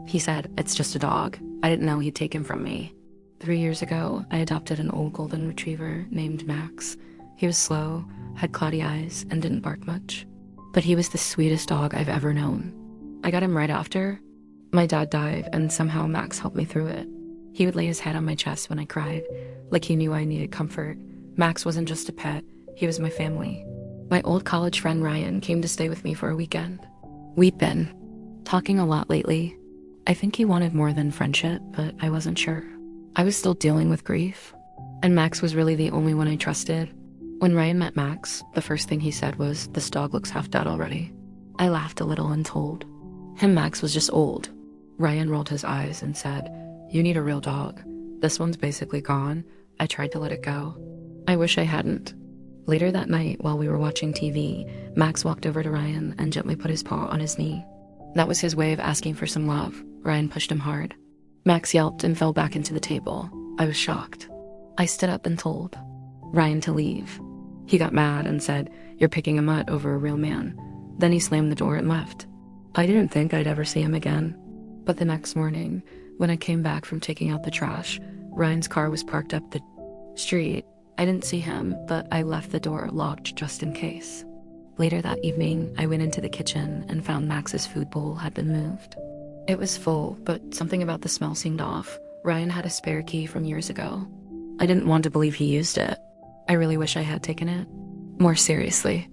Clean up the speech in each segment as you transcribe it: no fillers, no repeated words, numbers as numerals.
He said, "It's just a dog. I didn't know he'd take him from me." 3 years ago, I adopted an old golden retriever named Max. He was slow, had cloudy eyes, and didn't bark much. But he was the sweetest dog I've ever known. I got him right after my dad died, and somehow Max helped me through it. He would lay his head on my chest when I cried, like he knew I needed comfort. Max wasn't just a pet, he was my family. My old college friend Ryan came to stay with me for a weekend. We'd been talking a lot lately. I think he wanted more than friendship, but I wasn't sure. I was still dealing with grief, and Max was really the only one I trusted. When Ryan met Max, the first thing he said was, "This dog looks half dead already." I laughed a little and told him Max was just old. Ryan rolled his eyes and said, "You need a real dog. This one's basically gone." I tried to let it go. I wish I hadn't. Later that night, while we were watching TV, Max walked over to Ryan and gently put his paw on his knee. That was his way of asking for some love. Ryan pushed him hard. Max yelped and fell back into the table. I was shocked. I stood up and told Ryan to leave. He got mad and said, "You're picking a mutt over a real man." Then he slammed the door and left. I didn't think I'd ever see him again. But the next morning, when I came back from taking out the trash, Ryan's car was parked up the street. I didn't see him, but I left the door locked just in case. Later that evening, I went into the kitchen and found Max's food bowl had been moved. It was full, but something about the smell seemed off. Ryan had a spare key from years ago. I didn't want to believe he used it. I really wish I had taken it more seriously.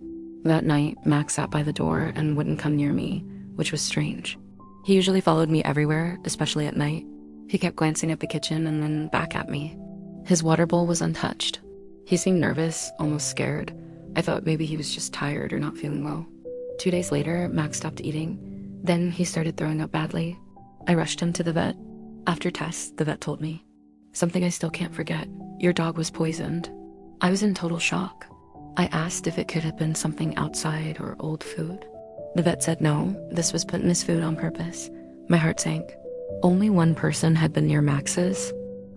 That night, Max sat by the door and wouldn't come near me, which was strange. He usually followed me everywhere, especially at night. He kept glancing at the kitchen and then back at me. His water bowl was untouched. He seemed nervous, almost scared. I thought maybe he was just tired or not feeling well. 2 days later, Max stopped eating. Then he started throwing up badly. I rushed him to the vet. After tests, the vet told me something I still can't forget. "Your dog was poisoned." I was in total shock. I asked if it could have been something outside or old food. The vet said no, this was put in his food on purpose. My heart sank. Only one person had been near Max's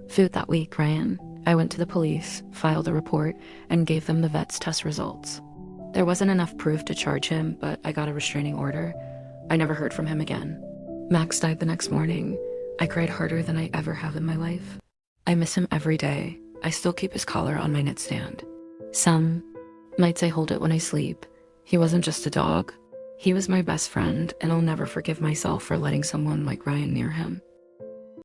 food that week, Ryan. I went to the police, filed a report, and gave them the vet's test results. There wasn't enough proof to charge him, but I got a restraining order. I never heard from him again. Max died the next morning. I cried harder than I ever have in my life. I miss him every day. I still keep his collar on my nightstand. Some nights I hold it when I sleep. He wasn't just a dog. He was my best friend, and I'll never forgive myself for letting someone like Ryan near him.